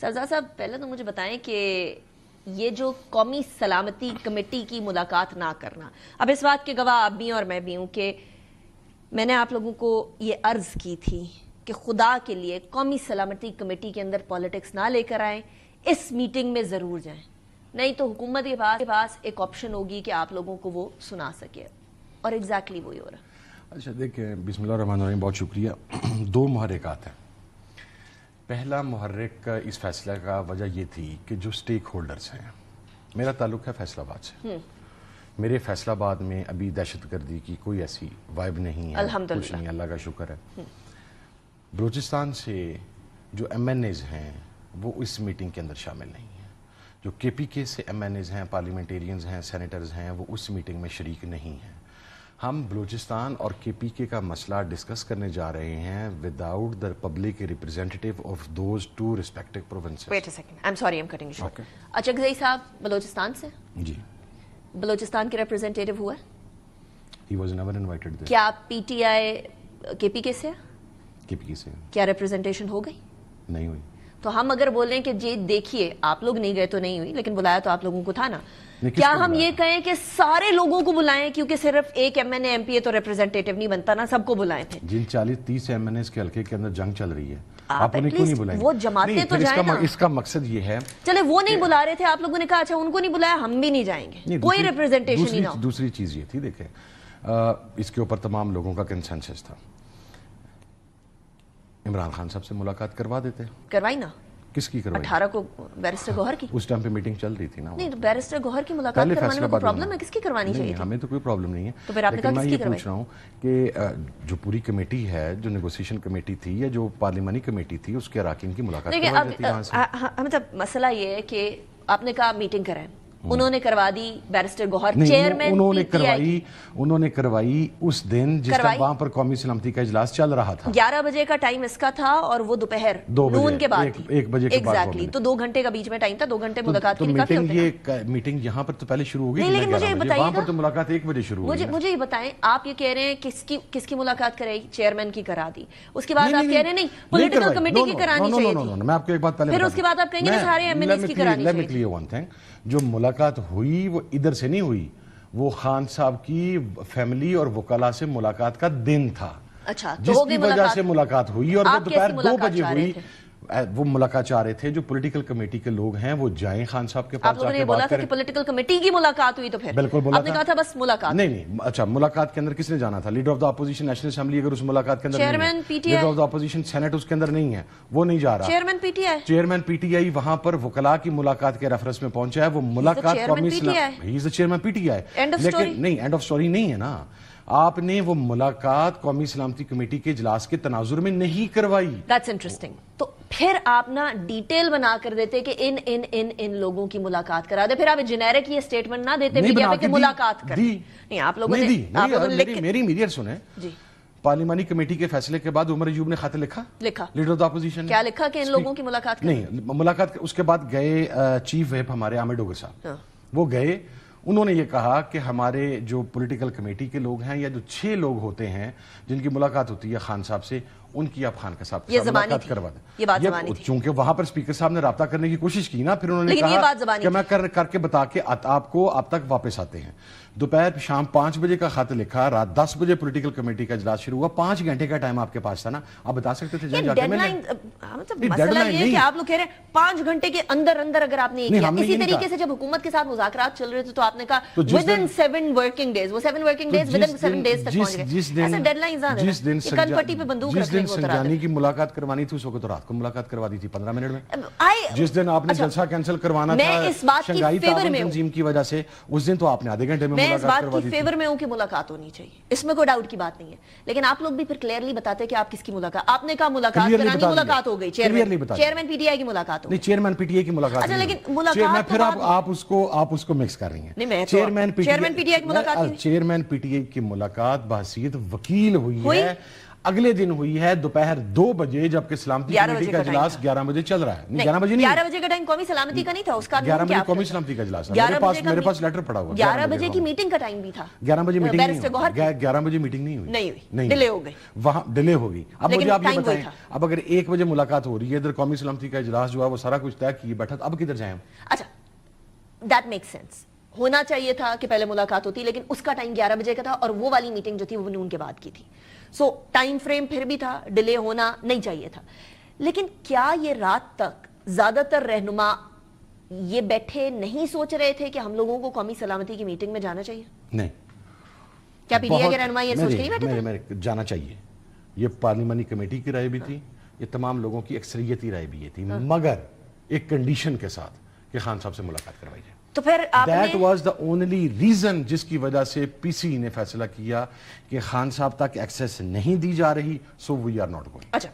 सरदार साहब, पहले तो मुझे बताएं कि ये जो कौमी सलामती कमेटी की मुलाकात ना करना, अब इस बात के गवाह आप भी और मैं भी हूं कि मैंने आप लोगों को ये अर्ज की थी कि खुदा के लिए कौमी सलामती कमेटी के अंदर पॉलिटिक्स ना लेकर आए, इस मीटिंग में ज़रूर जाएं, नहीं तो हुकूमत के पास एक ऑप्शन होगी कि आप लोगों को वो सुना सके, और एग्जैक्टली वही हो रहा। अच्छा देखिए, बिस्मिल्लाहिर्रहमानिर्रहीम, बहुत शुक्रिया। दो मुहर्रिकात हैं। पहला मुहर्रिक का इस फैसले का वजह ये थी कि जो स्टेक होल्डर्स हैं, मेरा ताल्लुक है फैसलाबाद से, मेरे फैसलाबाद में अभी दहशतगर्दी की कोई ऐसी वाइब नहीं है, कुछ नहीं, अल्लाह का शुक्र है। बलूचिस्तान से जो MNAs हैं वो इस मीटिंग के अंदर शामिल नहीं हैं। जो KPK से MNAs हैं, पार्लियामेंटेरियंस हैं, सेनेटर्स हैं, वो उस मीटिंग में शरीक नहीं हैं। हम बलूचिस्तान और KPK का मसला डिस्कस करने जा रहे हैं without the public representative of those two respective provinces. Wait a second, I am sorry, I am cutting you short. Achakzai साहब बलूचिस्तान से? जी। बलूचिस्तान के रिप्रेजेंटेटिव हुआ? He was never invited there. क्या PTI KPK से? KPK से क्या रिप्रेजेंटेशन हो गई? नहीं हुई। तो हम अगर बोल रहे हैं कि जी देखिए, आप लोग नहीं गए तो नहीं हुई, लेकिन बुलाया तो आप लोगों को था ना, क्या हम ये कहें कि सारे लोगों को बुलाएं, क्योंकि सिर्फ एक MNA MP तो रिप्रेजेंटेटिव नहीं बनता ना, सबको बुलाए थे? जिन 40-30 MNAs के हल्के के अंदर जंग चल रही है, आप उन्हें क्यों नहीं बुलाएंगे? वो जमाते तो जाए ना। इसका मकसद ये है, चले वो नहीं बुला रहे थे, आप लोगों ने कहा अच्छा उनको नहीं बुलाया, हम भी नहीं जाएंगे, कोई रिप्रेजेंटेशन ही ना हो। दूसरी चीज ये थी, देखें, इसके ऊपर तमाम लोगों का कंसेंसस था, इमरान खान साहब से मुलाकात करवा देते। करवाई ना। किसकी करवाई? 18 को बैरिस्टर गौहर की। उस टाइम पे मीटिंग चल रही थी ना। नहीं तो बैरिस्टर गौहर की मुलाकात करवाने में कोई प्रॉब्लम है? किसकी करवानी चाहिए? हमें तो कोई प्रॉब्लम नहीं है। तो फिर आपने कहा किसकी करवाई? मैं ये पूछ रहा हूँ कि जो पूरी कमेटी है, जो नेगोशिएशन कमेटी थी या जो पार्लियामानी कमेटी थी, उसके अरकान की मुलाकात करवा देती वहां से। मतलब मसला ये है कि आपने कहा मीटिंग कराएं, उन्होंने करवा दी, बैरिस्टर गौहर चेयरमैन उन्होंने करवाई उस दिन जिस दिन वहां पर कौमी सलामती का इजलास चल रहा था। 11 बजे का टाइम इसका था और वो दोपहर 2 बजे के बाद 1 बजे के बाद। एग्जैक्टली, तो 2 घंटे का बीच में टाइम था, 2 घंटे मुलाकात के लिए काफी होते हैं। मीटिंग यहाँ पर तो पहले शुरू हो गई, लेकिन मुझे बताइए, वहां पर तो मुलाकात 1 बजे शुरू हुई। मुझे ये बताएं, आप ये कह रहे हैं किसकी मुलाकात कराई? चेयरमैन की करा दी, उसके बाद आप कह रहे हैं नहीं पॉलिटिकल कमेटी की करानी चाहिए थी। मैं आपको एक बात पहले, फिर उसके बाद आप कहेंगे सारे MNAs की करानी चाहिए। जो मुलाकात हुई वो इधर से नहीं हुई, वो खान साहब की फैमिली और वकला से मुलाकात का दिन था। अच्छा, जिसकी वजह से मुलाकात हुई, और वो दोपहर 2 बजे हुई। वो मुलाकात चाह रहे थे जो पॉलिटिकल कमेटी के लोग हैं, वो जाएं खान साहब के पास। आप लोगों ने बोला था कि पॉलिटिकल कमेटी की मुलाकात हुई, तो फिर बिल्कुल बोला आपने कहा था बस मुलाकात। नहीं, अच्छा, मुलाकात के अंदर किसने जाना था? Leader of the opposition national assembly अगर उस मुलाकात के अंदर chairman PTI, leader of the opposition senate उसके अंदर नहीं है, वो नहीं जा रहा। चेयरमैन PTI वहां पर वकला की मुलाकात के रेफरेंस में पहुंचा है। वो मुलाकात he is the chairman PTI, लेकिन नहीं, एंड ऑफ स्टोरी नहीं है ना। आपने वो मुलाकात कौमी सलामती कमेटी के इजलास के तनाजुर में नहीं करवाई। That's interesting. तो फिर आप ना डिटेल बना कर देते कि इन लोगों की मुलाकात करा दे, फिर आप जेनेरिक ये स्टेटमेंट ना देते मीडिया पे कि मुलाकात कर नहीं। आप लोगों ने मेरी इमीडिएट सुने जी। पार्लियामानी कमेटी के फैसले के बाद उमर अयूब ने खत लिखा लीडर ऑफ द अपोजिशन। क्या लिखा कि इन लोगों की मुलाकात नहीं, मुलाकात उसके बाद गए चीफ व्हिप हमारे आमिर डोगर साहब, वो गए, उन्होंने ये कहा कि हमारे जो पॉलिटिकल कमेटी के लोग हैं या जो 6 लोग होते हैं जिनकी मुलाकात होती है खान साहब से, उनकी आप खान साहब के साथ मुलाकात करवा दें। चूंकि वहां पर स्पीकर साहब ने राब्ता करने की कोशिश की ना, फिर उन्होंने कहा कि मैं करके बता के आपको आप तक वापस आते हैं। दोपहर शाम 5 बजे का खत लिखा, रात 10 बजे पॉलिटिकल कमेटी का इजलास शुरू हुआ। 5 घंटे का टाइम आपके पास था ना, आप बता सकते थे जाके मसला ये है कि आप लोग कह रहे हैं 5 घंटे के अंदर अगर आपने इसी तरीके से जब हुकूमत के साथ मुज़ाकरात चल रहे थे तो आपने कहा विदिन 7 वर्किंग डेज, वो 7 वर्किंग डेज विदिन 7 डेज तक पहुंच गए। ऐसे डेडलाइंस आ रहे हैं, कनपट्टी पे बंदूक रखने को संजानी की मुलाकात करवानी थी, उस वक्त तो रात को मुलाकात करवा दी थी 15 मिनट में। जिस दिन आपने जलसा कैंसिल करवाना था शंघाई ताउन तंजीम की वजह से, उस दिन तो आपने आधे घंटे में मुलाकात करवा दी थी। फेवर में हूं कि मुलाकात होनी चाहिए, इसमें कोई डाउट की बात नहीं है, लेकिन आप लोग भी फिर क्लियरली बताते कि आप किसकी मुलाकात, आपने कहा मुलाकात करानी, मुलाकात हो गई, चेयरमैन PTI की मुलाकात हो गई। नहीं, चेयरमैन PTI की मुलाकात। अच्छा, लेकिन मुलाकात फिर आप उसको मिक्स कर रही हैं। चेयरमैन PTI की मुलाकात बहसीयत वकील हुई है اگلے دن ہوئی ہے دوپہر 2 بجے، جبکہ سلامتی کمیٹی کا اجلاس 11 بجے چل رہا ہے. نہیں 11 بجے نہیں، 11 بجے کا ٹائم قومی سلامتی کا نہیں تھا. اس کا 11 بجے قومی سلامتی کا اجلاس ہے. میرے پاس لیٹر پڑا ہوا. 11 بجے کی میٹنگ کا ٹائم بھی تھا. 11 بجے میٹنگ نہیں ہوئی. 11 بجے میٹنگ نہیں ہوئی، ڈیلے ہو گئی. وہاں ڈیلے ہو گئی. اب مجھے آپ یہ بتائیں، اب اگر 1 بجے ملاقات ہو رہی ہے، ادھر قومی سلامتی کا اجلاس جو ہے وہ سارا کچھ طے کیے بیٹھا، اب کدھر جائیں ہم؟ اچھا دیٹ میک سینس. ہونا چاہیے تھا کہ پہلے ملاقات ہوتی، لیکن اس کا ٹائم 11 بجے کا تھا اور وہ والی میٹنگ جو تھی وہ نون کے بعد کی تھی. سو ٹائم فریم پھر بھی تھا، ڈیلے ہونا نہیں چاہیے تھا. لیکن کیا یہ رات تک زیادہ تر رہنما یہ بیٹھے نہیں سوچ رہے تھے کہ ہم لوگوں کو قومی سلامتی کی میٹنگ میں جانا چاہیے؟ نہیں. کیا پی ڈی اے کے رہنما یہ سوچ کے ہی بیٹھے تھے؟ میں جانا چاہیے. یہ پارلیمانی کمیٹی کی رائے بھی تھی، یہ تمام لوگوں کی اکثریتی رائے بھی یہ تھی، مگر ایک کنڈیشن کے ساتھ کہ خان صاحب سے ملاقات کروائی جائے. تو پھر آپ نے That was the only reason جس کی وجہ سے پی سی نے فیصلہ کیا کہ خان صاحب تک ایکسیس نہیں دی جا رہی، so we are not going. اچھا